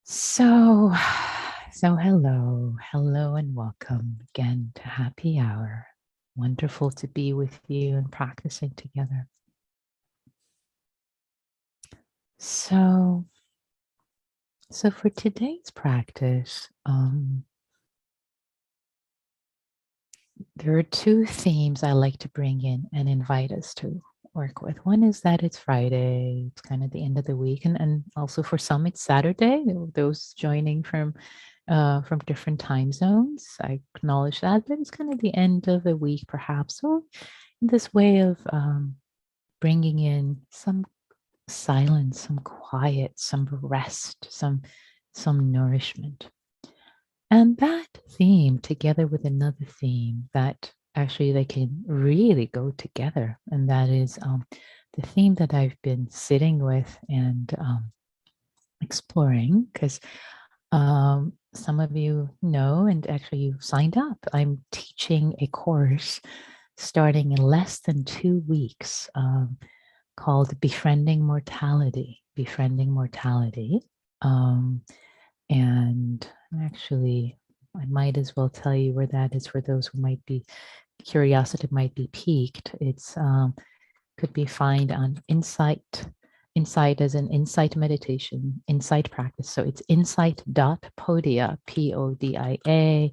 So, hello, and welcome again to Happy Hour. Wonderful to be with you and practicing together. So, for today's practice, there are two themes I like to bring in and invite us to work with. One is that it's Friday, it's kind of the end of the week, and also for some it's Saturday. Those joining from different time zones, I acknowledge that, but it's kind of the end of the week, perhaps. So, in this way of bringing in some silence, some quiet, some rest, some nourishment. And that theme, together with another theme that actually they can really go together, and that is the theme that I've been sitting with and exploring, because some of you know, and actually you've signed up. I'm teaching a course starting in less than 2 weeks called Befriending Mortality. Befriending Mortality. And actually, I might as well tell you where that is for those who might be curiosity might be piqued. It's could be found on Insight. Insight as an insight meditation, insight practice. So it's insight.podia, PODIA.com.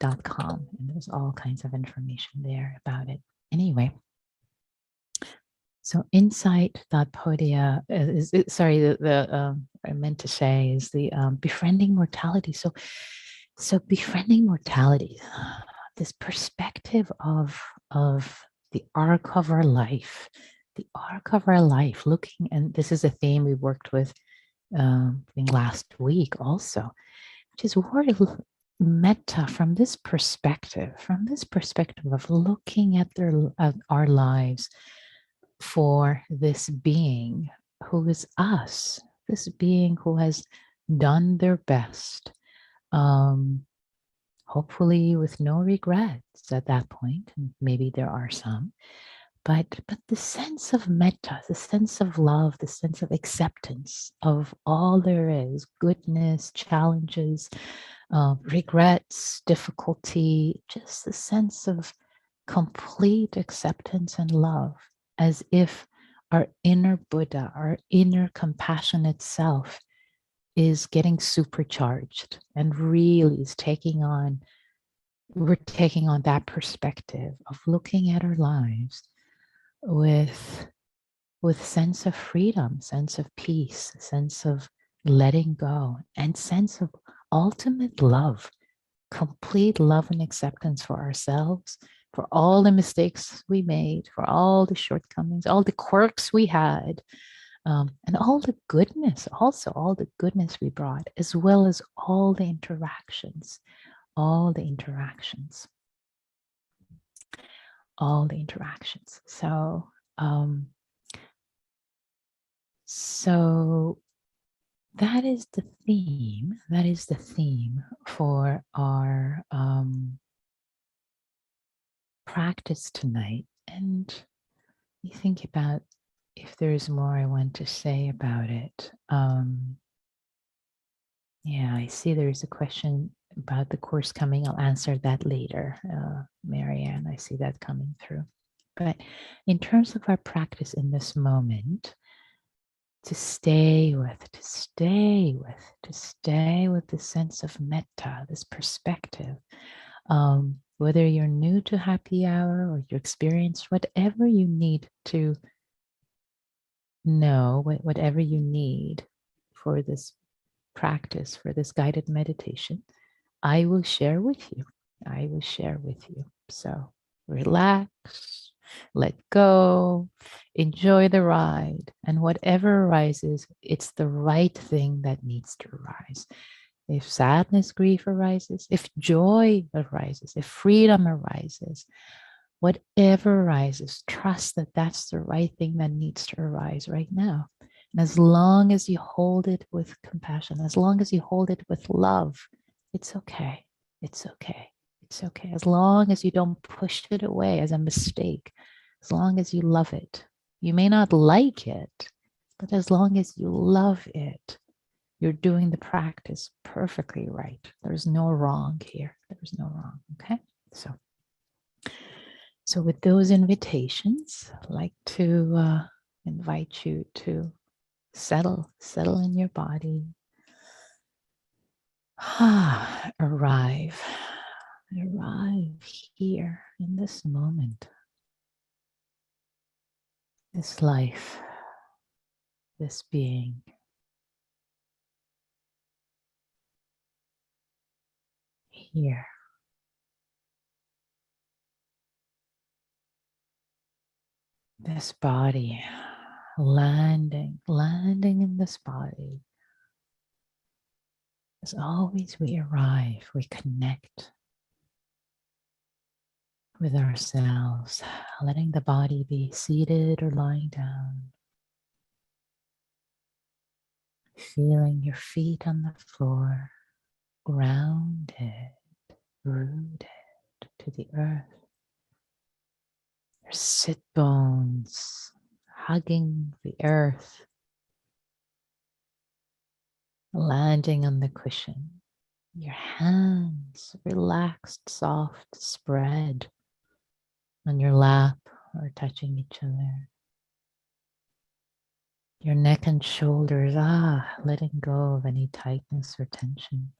And there's all kinds of information there about it. Anyway, so insight.podia is sorry, I meant to say is the befriending mortality. So befriending mortality, this perspective of the arc of our life, looking, and this is a theme we worked with I think last week also, which is word metta from this perspective of looking at our lives for this being who is us, this being who has done their best, hopefully with no regrets at that point. And maybe there are some, but the sense of metta, the sense of love, the sense of acceptance of all there is, goodness, challenges, regrets, difficulty, just the sense of complete acceptance and love, as if our inner Buddha, our inner compassionate self is getting supercharged and really is we're taking on that perspective of looking at our lives with sense of freedom, sense of peace, sense of letting go, and sense of ultimate love, complete love and acceptance for ourselves, for all the mistakes we made, for all the shortcomings, all the quirks we had, and all the goodness, also all the goodness we brought, as well as all the interactions, all the interactions, all the interactions. So that is the theme. That is the theme for our practice tonight. And you think about if there's more I want to say about it. Yeah, I see there's a question about the course coming. I'll answer that later, Marianne. I see that coming through. But in terms of our practice in this moment, to stay with the sense of metta, this perspective. Whether you're new to happy hour or you experienced whatever you need to know, whatever you need for this practice, for this guided meditation, I will share with you. So relax, let go, enjoy the ride, and whatever arises, it's the right thing that needs to arise. If sadness, grief arises, if joy arises, if freedom arises, whatever arises, trust that that's the right thing that needs to arise right now. And as long as you hold it with compassion, as long as you hold it with love, it's okay. It's okay. It's okay. As long as you don't push it away as a mistake, as long as you love it. You may not like it, but as long as you love it, You're doing the practice perfectly right. There's no wrong here. There's no wrong. Okay. So with those invitations, I'd like to invite you to settle in your body. Arrive here in this moment, this life, this being. Here. This body, landing in this body. As always, we arrive, we connect with ourselves, letting the body be seated or lying down, feeling your feet on the floor, grounded, rooted to the earth, your sit bones hugging the earth, landing on the cushion, your hands relaxed, soft, spread on your lap or touching each other. Your neck and shoulders, letting go of any tightness or tension.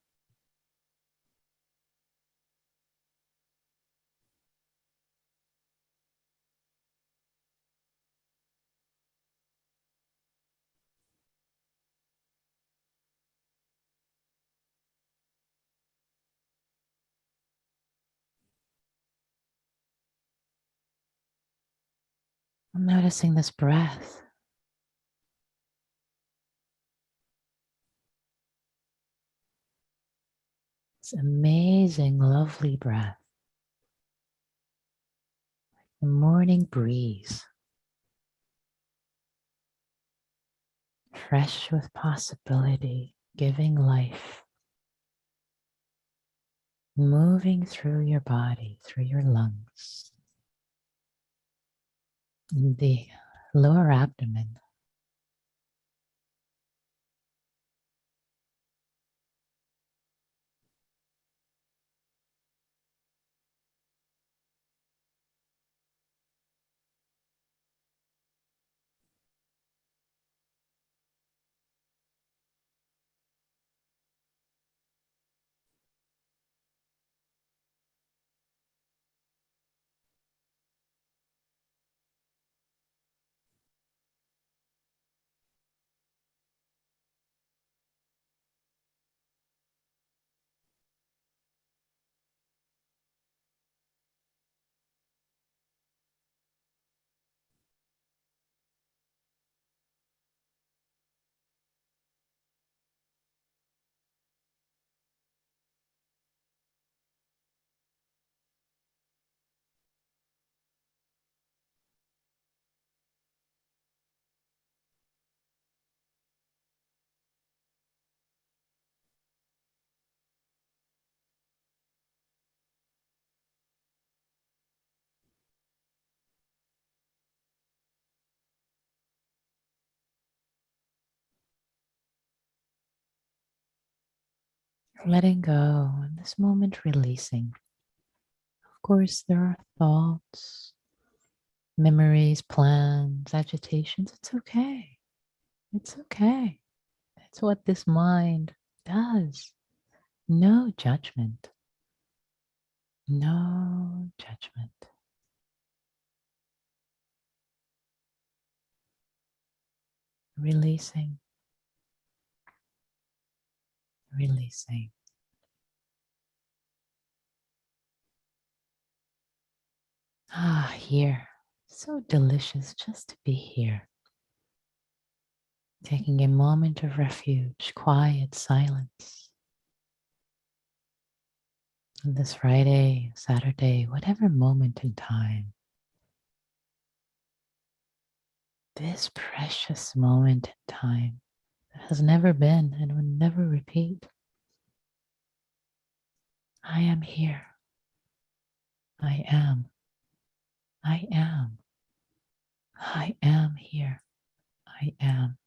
I'm noticing this breath. This amazing, lovely breath. The morning breeze. Fresh with possibility, giving life. Moving through your body, through your lungs. The lower abdomen. Letting go, in this moment releasing. Of course, there are thoughts, memories, plans, agitations. It's okay. It's okay. That's what this mind does. No judgment. No judgment. Releasing, releasing. Here. So delicious just to be here. Taking a moment of refuge, quiet silence. On this Friday, Saturday, whatever moment in time. This precious moment in time that has never been and will never repeat. I am here. I am. I am. I am here. I am.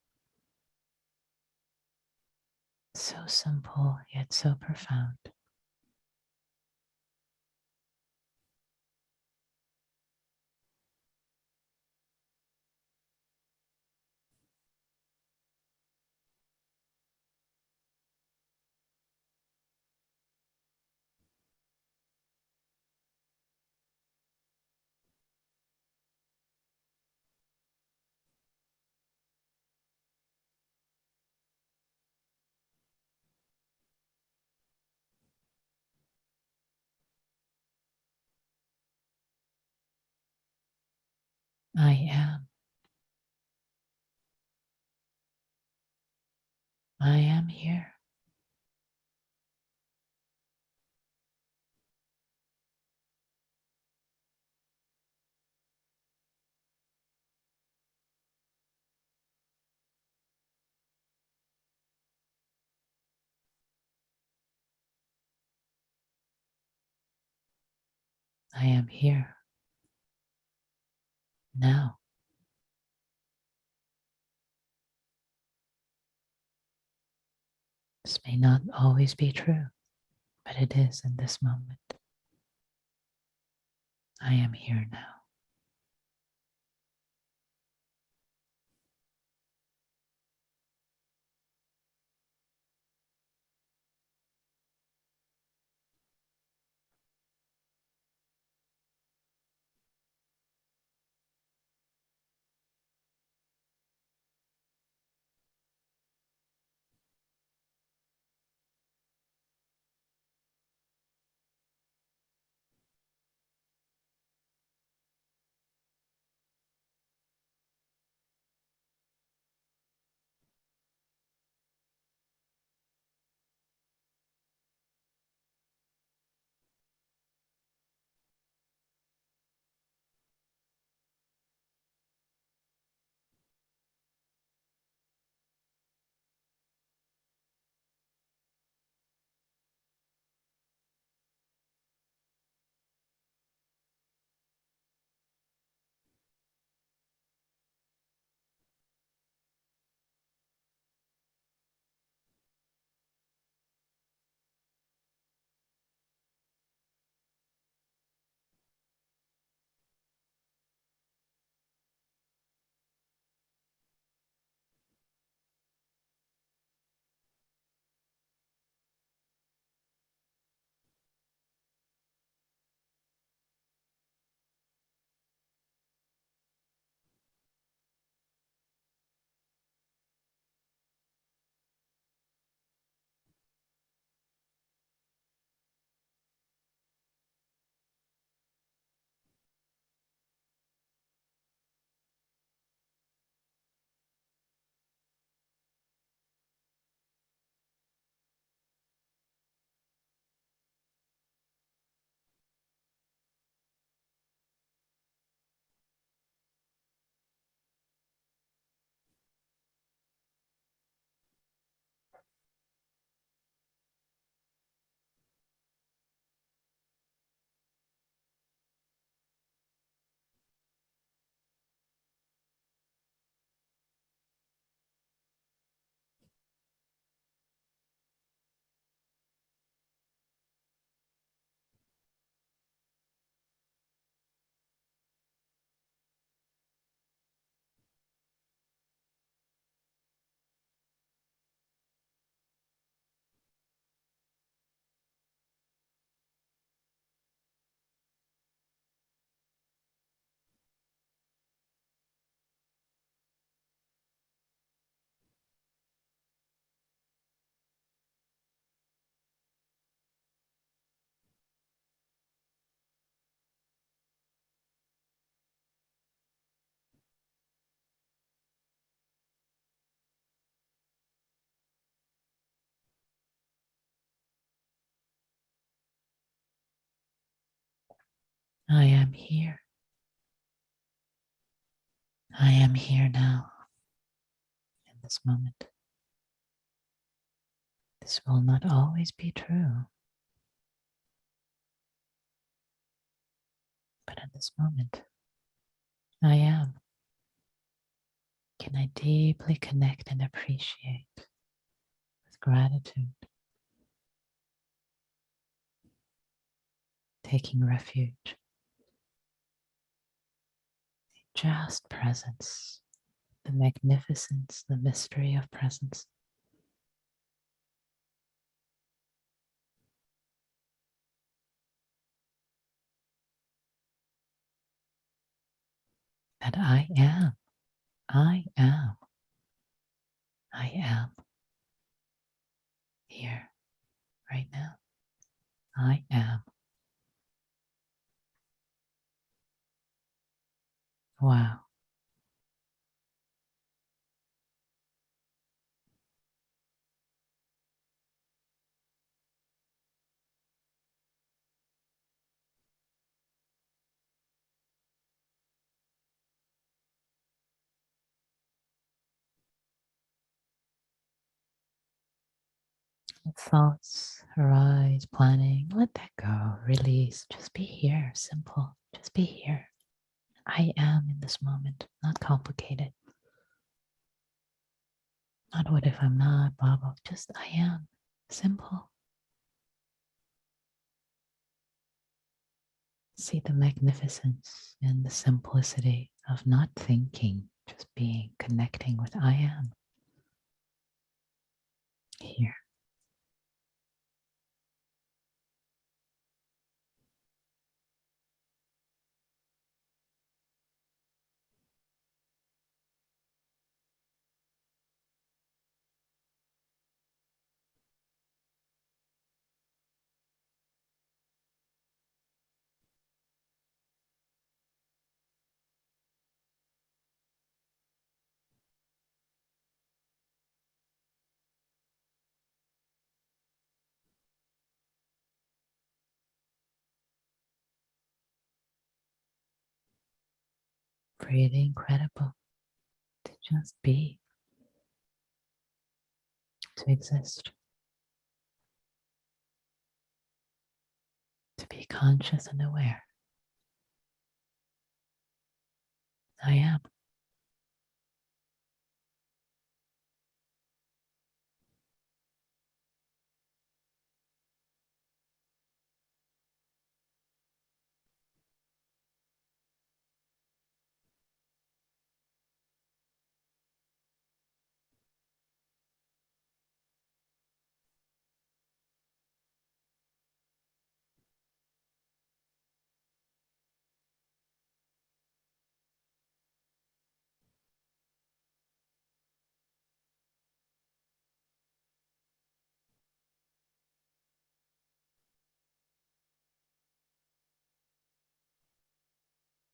So simple, yet so profound. I am. I am here. I am here. Now. This may not always be true, but it is in this moment. I am here now. I am here. I am here now, in this moment. This will not always be true, but in this moment, I am. Can I deeply connect and appreciate with gratitude, taking refuge, just presence, the magnificence, the mystery of presence. That I am, I am here right now. I am. Wow. Thoughts arise, planning, let that go, release. Just be here, simple. Just be here. I am in this moment, not complicated. Not what if I'm not, blah, blah. Just I am, simple. See the magnificence and the simplicity of not thinking, just being, connecting with I am here. Really incredible to just be, to exist, to be conscious and aware. I am.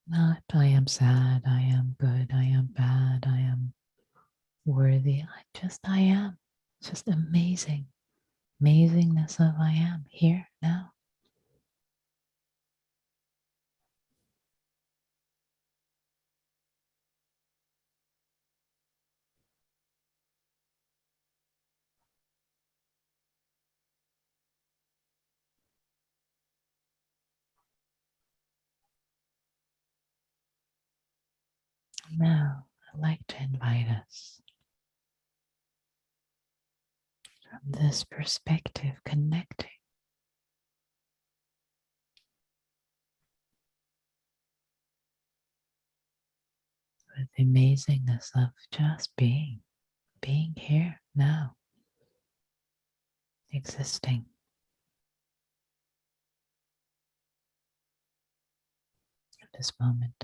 Not I am sad, I am good, I am bad, I am worthy. I am. Just amazing. Amazingness of I am here now. Now, I'd like to invite us from this perspective, connecting with the amazingness of just being here now, existing. At this moment.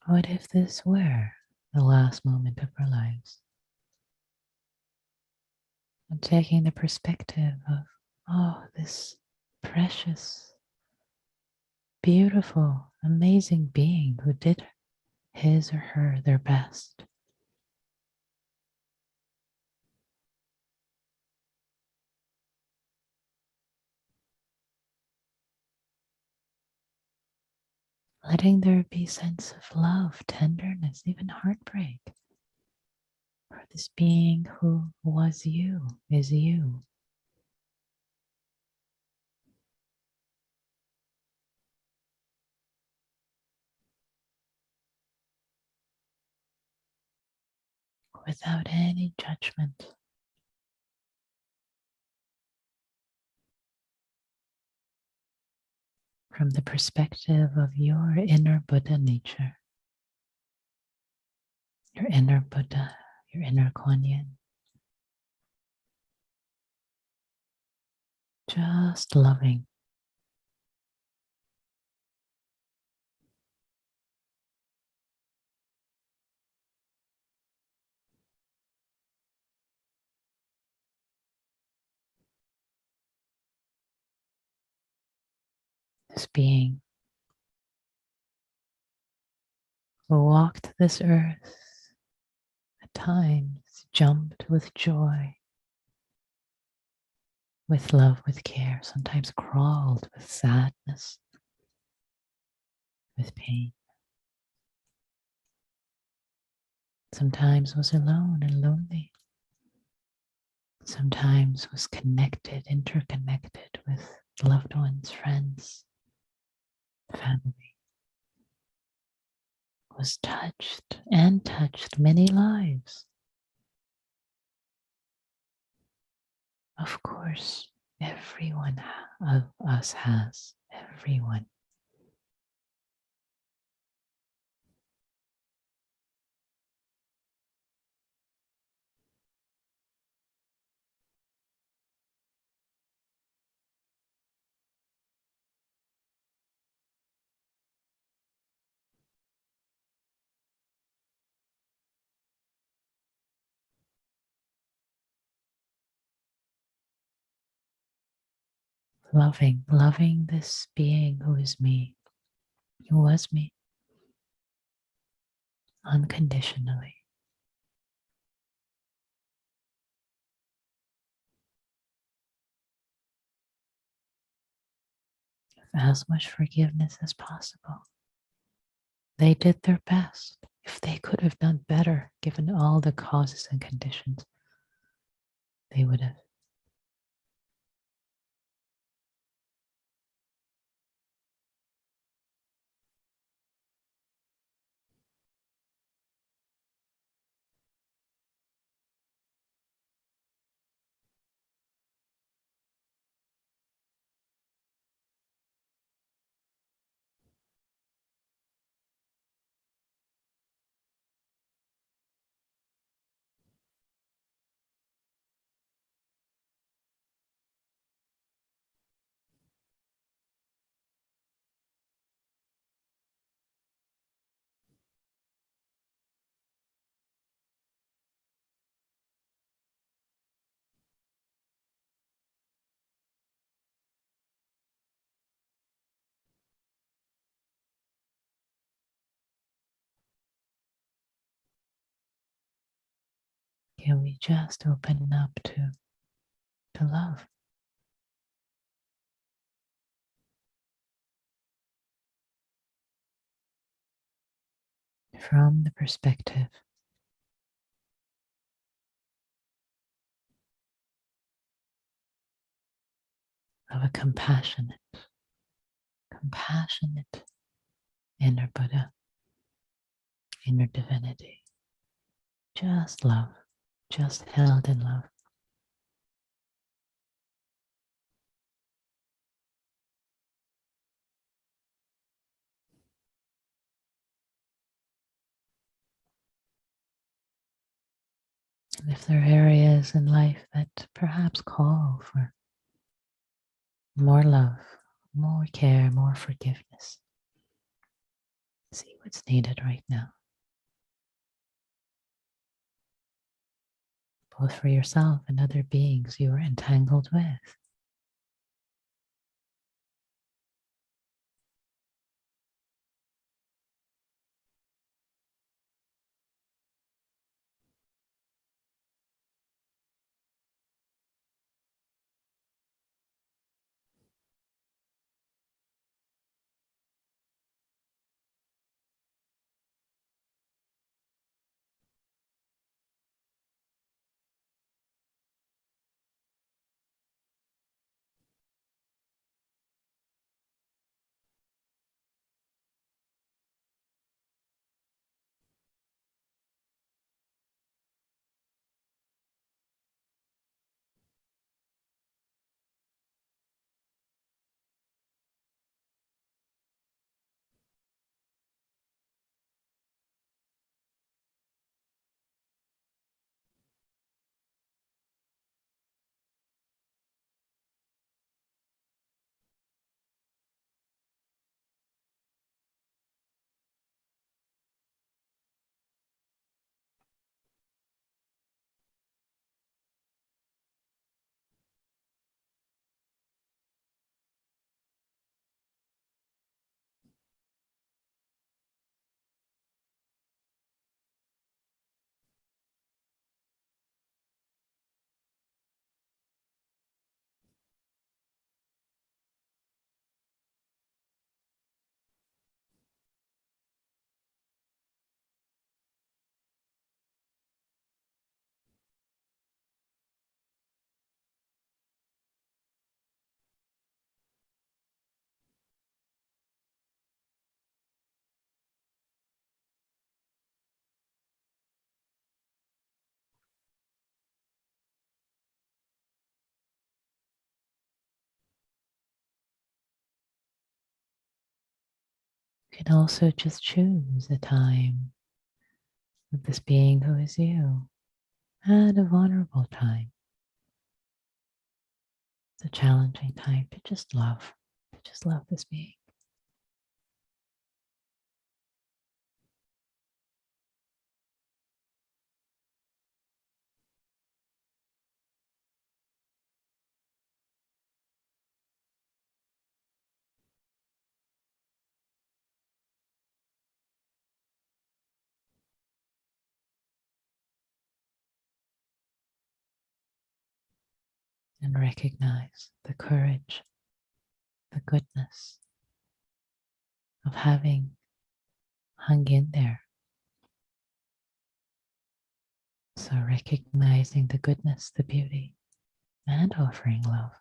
What if this were the last moment of our lives? And taking the perspective of, oh, this precious, beautiful, amazing being who did his or her their best. Letting there be a sense of love, tenderness, even heartbreak for this being who was you, is you. without any judgment, from the perspective of your inner Buddha nature, your inner Buddha, your inner Kuan Yin. Just loving. This being who walked this earth, at times jumped with joy, with love, with care, sometimes crawled with sadness, with pain. Sometimes was alone and lonely. Sometimes was connected, interconnected with loved ones, friends, family. Was touched and touched many lives. Of course, everyone of us has. Everyone. Loving this being who is me, who was me, unconditionally. With as much forgiveness as possible. They did their best. If they could have done better, given all the causes and conditions, they would have. Can we just open up to love? From the perspective of a compassionate inner Buddha, inner divinity. Just love, just held in love. And if there are areas in life that perhaps call for more love, more care, more forgiveness, see what's needed right now, both for yourself and other beings you are entangled with. can also just choose a time with this being who is you at a vulnerable time. It's a challenging time to just love this being. And recognize the courage, the goodness of having hung in there. So recognizing the goodness, the beauty, and offering love.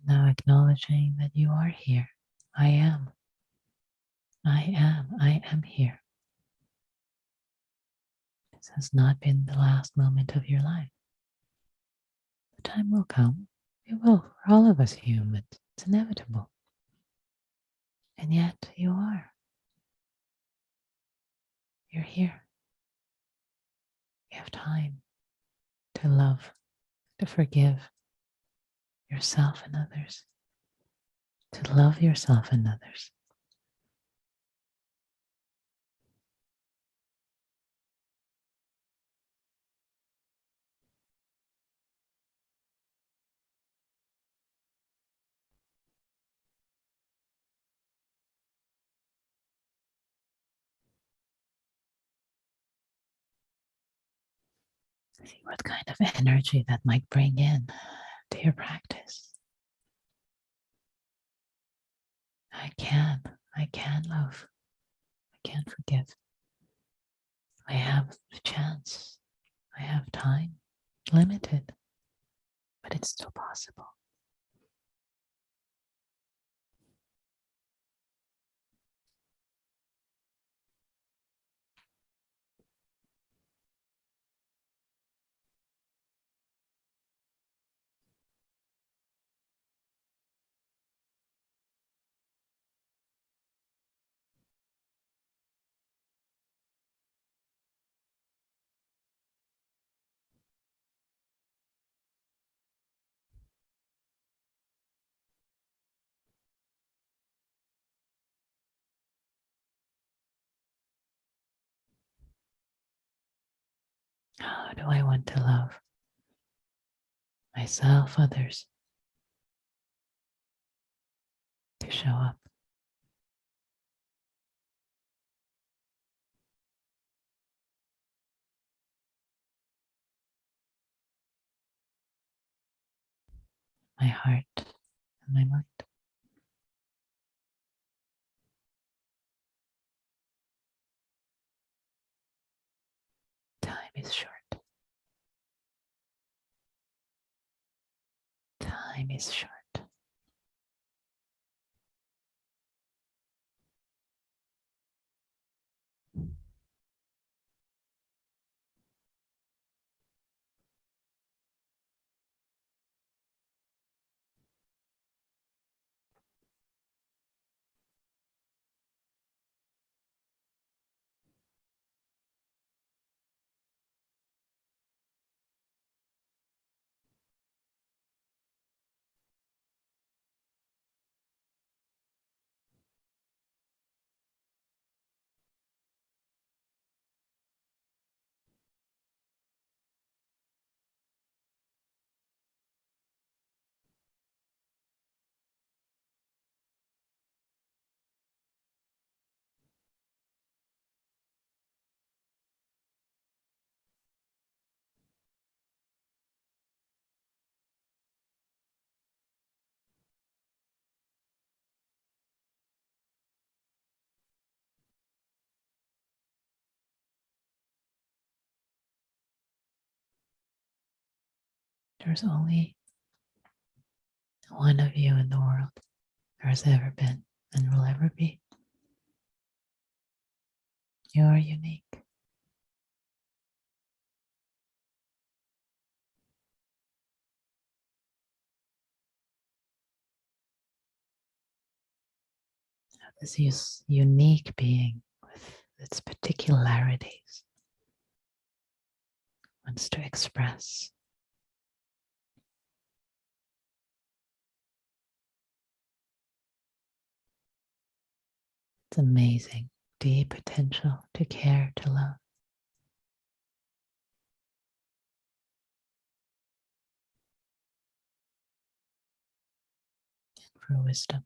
And now acknowledging that you are here. I am. I am here. This has not been the last moment of your life. The time will come. It will for all of us humans. It's inevitable. And yet you are. You're here. You have time to love, to forgive yourself and others, to love yourself and others. See what kind of energy that might bring in to your practice. I can love, I can forgive. I have the chance, I have time, limited, but it's still possible. How do I want to love myself, others, to show up? My heart and my mind. is short. Time is short. There's only one of you in the world. There has ever been and will ever be. You are unique. This unique being with its particularities wants to express. It's amazing, deep potential to care, to love, for wisdom.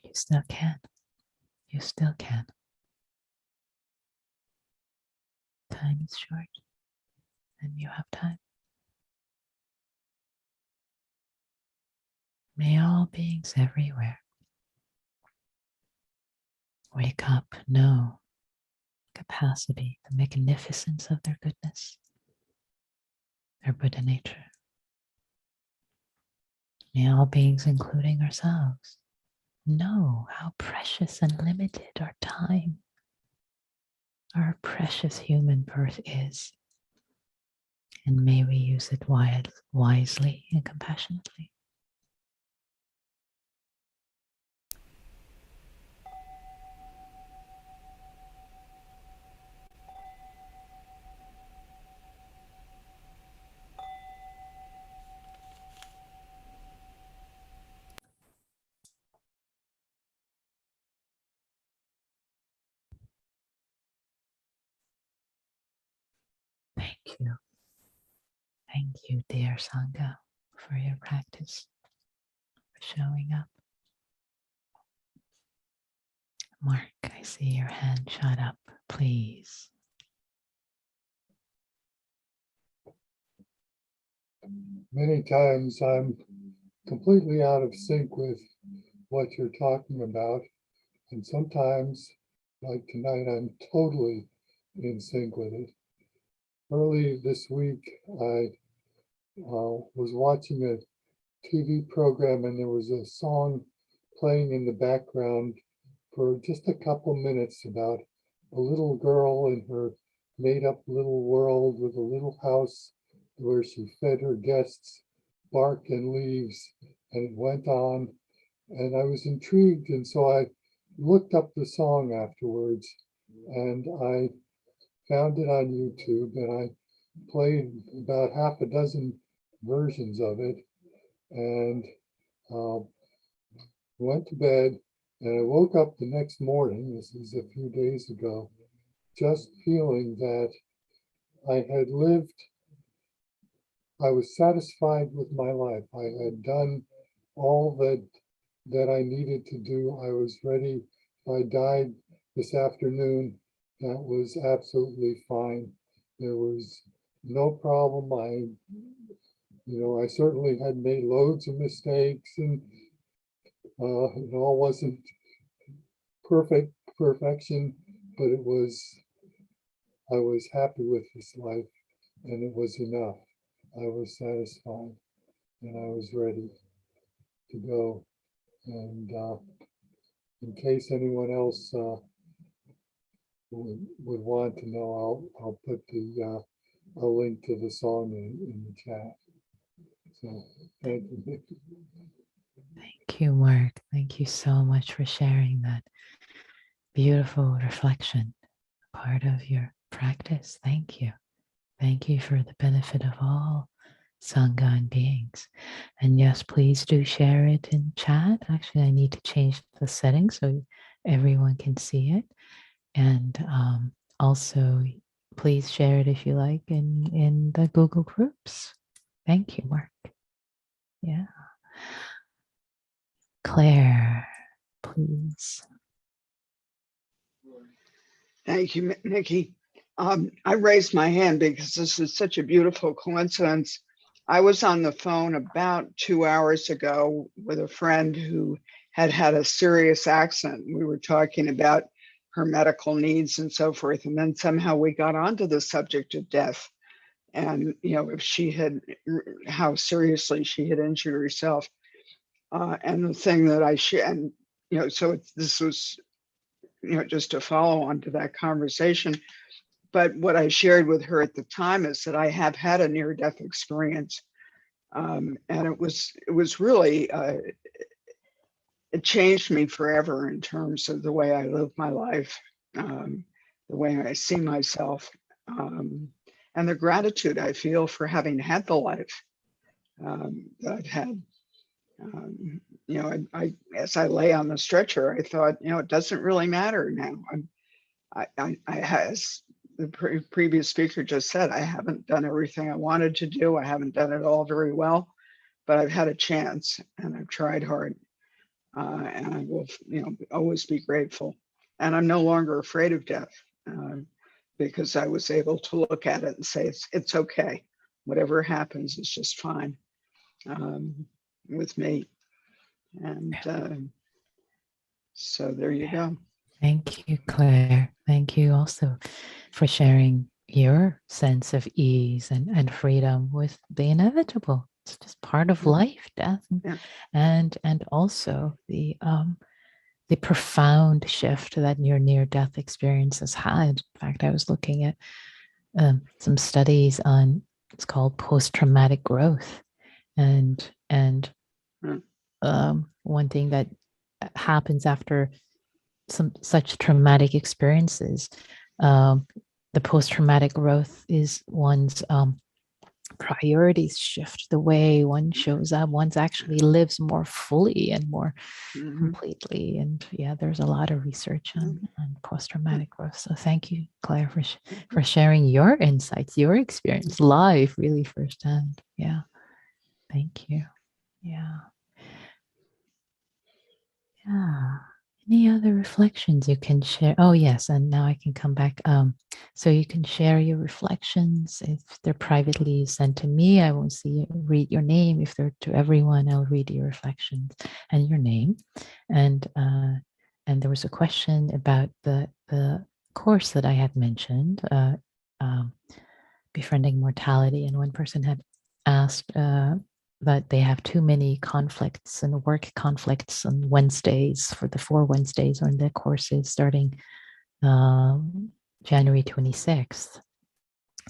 You still can. You still can. Time is short, and you have time. May all beings everywhere wake up, know capacity, the magnificence of their goodness, their Buddha nature. May all beings, including ourselves, know how precious and limited our time, our precious human birth is. And may we use it wisely and compassionately. Thank you. Thank you, dear Sangha, for your practice, for showing up. Mark, I see your hand shot up. Please. Many times I'm completely out of sync with what you're talking about. And sometimes, like tonight, I'm totally in sync with it. Early this week, I was watching a TV program and there was a song playing in the background for just a couple minutes about a little girl in her made up little world with a little house where she fed her guests bark and leaves and it went on, and I was intrigued, and so I looked up the song afterwards, and I found it on YouTube, and I played about half a dozen versions of it, and uh, went to bed, and I woke up the next morning, this is a few days ago, just feeling that I had lived, I was satisfied with my life. I had done all that I needed to do. I was ready. If I died this afternoon, that was absolutely fine. There was no problem. I certainly had made loads of mistakes, and it all wasn't perfection, but I was happy with this life, and it was enough. I was satisfied, and I was ready to go. And in case anyone else would want to know, I'll put a link to the song in the chat. So thank you. Thank you, Mark. Thank you so much for sharing that beautiful reflection, part of your practice. Thank you. Thank you for the benefit of all Sangha and beings. And yes, please do share it in chat. Actually, I need to change the settings so everyone can see it. And also, please share it if you like in the Google groups. Thank you, Mark. Yeah. Claire, please. Thank you, Nikki. I raised my hand because this is such a beautiful coincidence. I was on the phone about 2 hours ago with a friend who had had a serious accident. We were talking about her medical needs and so forth. And then somehow we got onto the subject of death and, if she had, how seriously she had injured herself. And the thing that I shared, and, this was, just to follow on to that conversation. But what I shared with her at the time is that I have had a near-death experience. And it was really, it changed me forever in terms of the way I live my life, the way I see myself, and the gratitude I feel for having had the life that I've had. I as I lay on the stretcher, I thought, it doesn't really matter now. As the previous speaker just said, I haven't done everything I wanted to do. I haven't done it all very well, but I've had a chance and I've tried hard. And I will, always be grateful. And I'm no longer afraid of death because I was able to look at it and say, it's okay. Whatever happens is just fine with me. And so there you go. Thank you, Claire. Thank you also for sharing your sense of ease and freedom with the inevitable. It's just part of life, death, and also the profound shift that your near-death experience has had. In fact, I was looking at some studies on, it's called post-traumatic growth, and one thing that happens after some such traumatic experiences, the post-traumatic growth is one's priorities shift, the way one shows up, one's actually lives more fully and more completely. And yeah, there's a lot of research on post-traumatic growth. So thank you, Claire, for sharing your insights, your experience live, really firsthand. Yeah, thank you. Yeah. Any other reflections you can share? Oh, yes. And now I can come back. So you can share your reflections. If they're privately sent to me, I won't read your name. If they're to everyone, I'll read your reflections and your name. And there was a question about the course that I had mentioned, Befriending Mortality. And one person had asked that they have too many conflicts and work conflicts on Wednesdays for the 4 Wednesdays on their courses starting January 26th.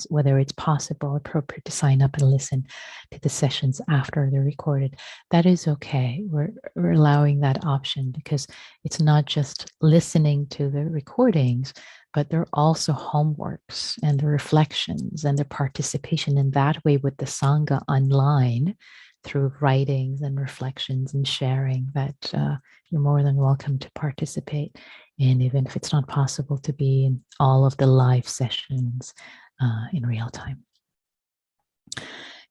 whether it's possible, appropriate to sign up and listen to the sessions after they're recorded. That is okay. We're allowing that option because it's not just listening to the recordings, but they're also homeworks and the reflections and the participation in that way with the Sangha online through writings and reflections and sharing that you're more than welcome to participate. And even if it's not possible to be in all of the live sessions in real time.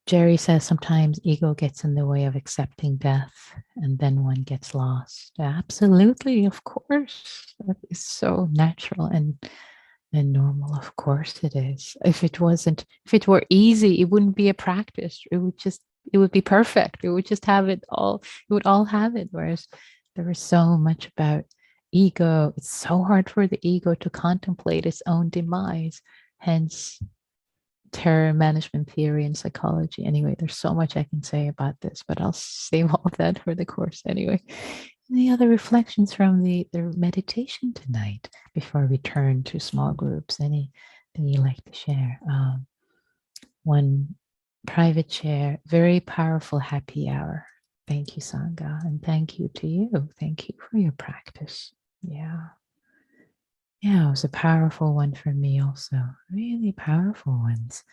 Jerry says sometimes ego gets in the way of accepting death and then one gets lost. Absolutely, of course. That is so natural and normal. Of course it is. If it were easy, it wouldn't be a practice. It would be perfect. It would just have it all. It would all have it. Whereas there is so much about ego. It's so hard for the ego to contemplate its own demise. Hence, terror management theory and psychology. Anyway, there's so much I can say about this, but I'll save all of that for the course anyway. Any other reflections from the meditation tonight before we turn to small groups? Anything you'd like to share? One private share, very powerful happy hour. Thank you, Sangha, and thank you to you. Thank you for your practice. Yeah. Yeah, it was a powerful one for me also. Really powerful ones.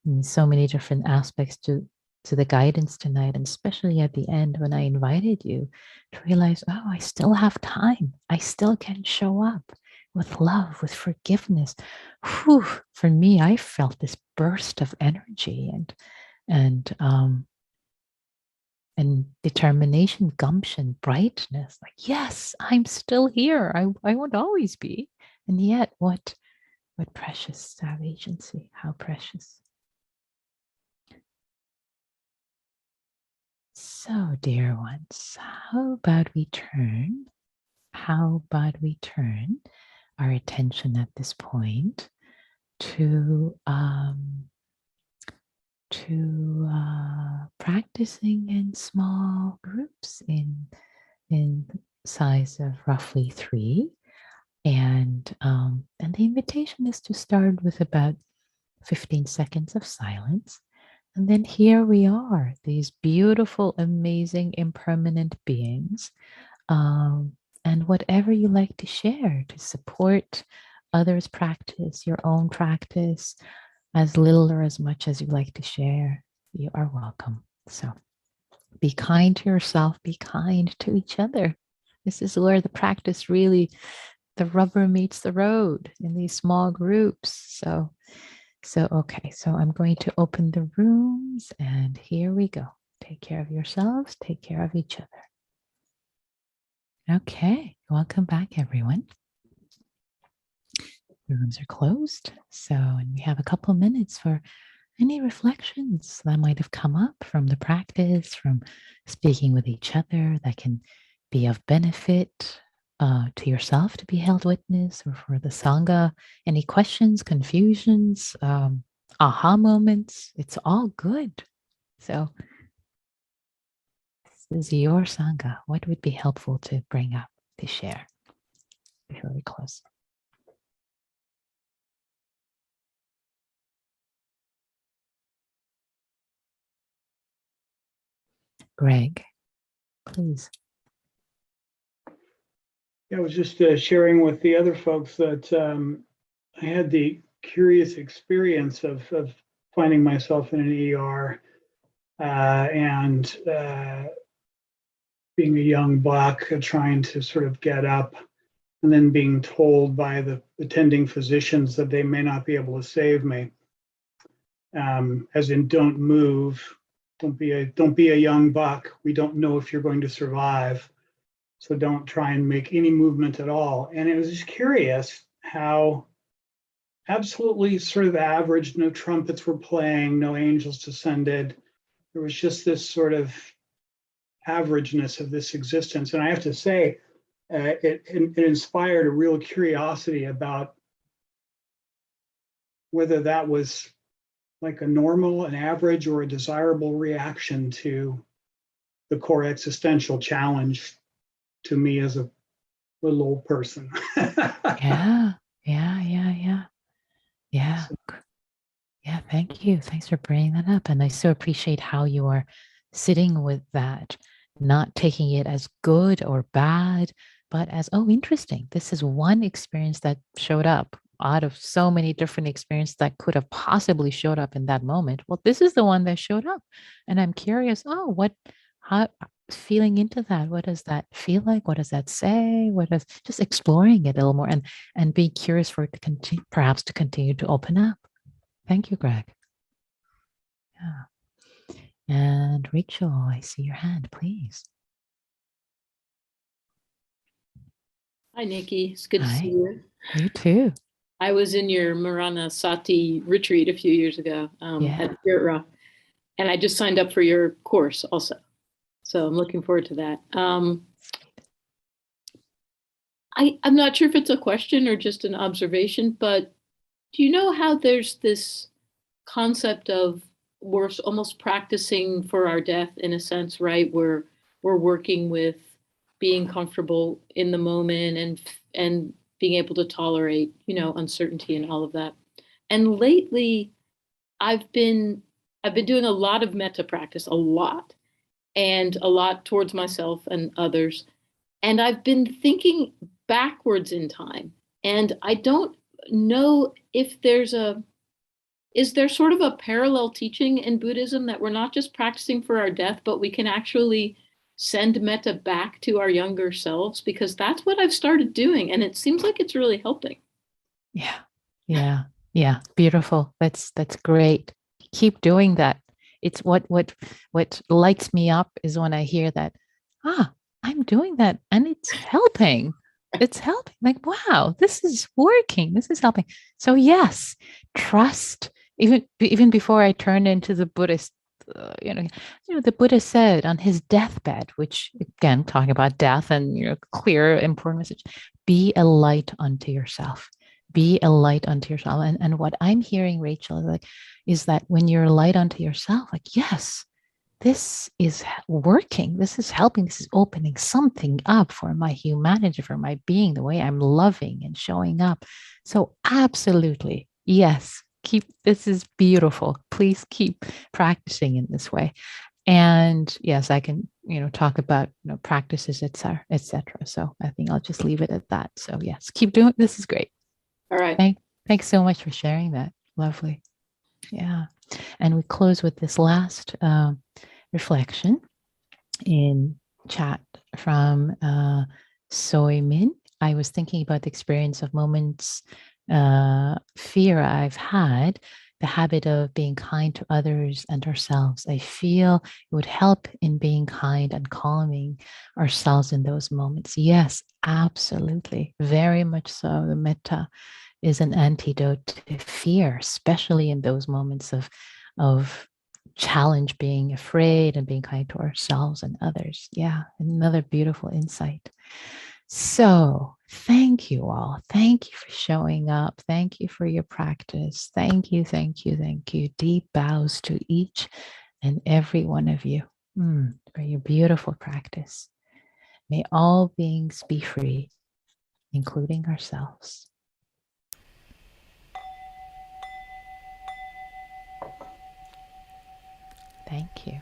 And so many different aspects to the guidance tonight, and especially at the end when I invited you to realize, oh, I still have time. I still can show up with love, with forgiveness. Whew, for me, I felt this burst of energy and determination, gumption, brightness. Like, yes, I'm still here. I won't always be. And yet, what precious to have agency. How precious. So, dear ones, how about we turn our attention at this point to practicing in small groups in size of roughly 3. And the invitation is to start with about 15 seconds of silence. And then here we are, these beautiful, amazing, impermanent beings. And whatever you like to share to support others' practice, your own practice, as little or as much as you like to share, you are welcome. So be kind to yourself, be kind to each other. This is where the practice really, the rubber meets the road in these small groups. So okay, so I'm going to open the rooms and here we go. Take care of yourselves, take care of each other. Okay, welcome back everyone. The rooms are closed. So, and we have a couple of minutes for any reflections that might have come up from the practice, from speaking with each other that can be of benefit to yourself to be held witness, or for the Sangha. Any questions, confusions, aha moments, it's all good. So this is your Sangha. What would be helpful to bring up, to share before we close? Greg, please. I was just sharing with the other folks that I had the curious experience of finding myself in an ER and being a young buck trying to sort of get up, and then being told by the attending physicians that they may not be able to save me. As in, don't move, don't be a young buck. We don't know if you're going to survive. So don't try and make any movement at all. And it was just curious how absolutely sort of average, no trumpets were playing, no angels descended. There was just this sort of averageness of this existence. And I have to say, it inspired a real curiosity about whether that was like a normal, an average, or a desirable reaction to the core existential challenge to me as a little old person. Yeah. Yeah, thank you. Thanks for bringing that up. And I so appreciate how you are sitting with that, not taking it as good or bad, but as, oh, interesting. This is one experience that showed up out of so many different experiences that could have possibly showed up in that moment. Well, this is the one that showed up. And I'm curious, oh, how, feeling into that, what does that feel like? What does that say? What is just exploring it a little more and being curious for it to continue, perhaps to continue to open up. Thank you, Greg. Yeah. And Rachel, I see your hand, please. Hi, Nikki. It's good to see Hi. you. You too. I was in your Marana Sati retreat a few years ago Yeah. at Spirit Rock, and I just signed up for your course also. So I'm looking forward to that. I'm not sure if it's a question or just an observation, but do you know how there's this concept of we're almost practicing for our death in a sense, right? We're working with being comfortable in the moment and being able to tolerate, uncertainty and all of that. And lately I've been doing a lot of metta practice, a lot, and a lot towards myself and others. And I've been thinking backwards in time. And I don't know if is there sort of a parallel teaching in Buddhism that we're not just practicing for our death, but we can actually send metta back to our younger selves? Because that's what I've started doing. And it seems like it's really helping. Yeah. Yeah. Yeah. Beautiful. That's great. Keep doing that. It's what lights me up is when I hear that, I'm doing that and it's helping. It's helping. Like, wow, this is working. This is helping. So yes, trust. Even before I turned into the Buddhist, the Buddha said on his deathbed, which again, talking about death and clear, important message, be a light unto yourself. Be a light unto yourself. And what I'm hearing, Rachel, is that when you're a light unto yourself, like, yes, this is working. This is helping. This is opening something up for my humanity, for my being, the way I'm loving and showing up. So absolutely, yes, this is beautiful. Please keep practicing in this way. And yes, I can, talk about, practices, etc., etc. So I think I'll just leave it at that. So yes, keep doing. This is great. All right. Thanks so much for sharing that. Lovely. Yeah. And we close with this last reflection in chat from Soy Min. I was thinking about the experience of moments, fear I've had, the habit of being kind to others and ourselves. I feel it would help in being kind and calming ourselves in those moments. Yes, absolutely. Very much so. The metta is an antidote to fear, especially in those moments of challenge, being afraid and being kind to ourselves and others. Yeah, another beautiful insight. So thank you all. Thank you for showing up. Thank you for your practice. Thank you, thank you, thank you. Deep bows to each and every one of you for your beautiful practice. May all beings be free, including ourselves. Thank you.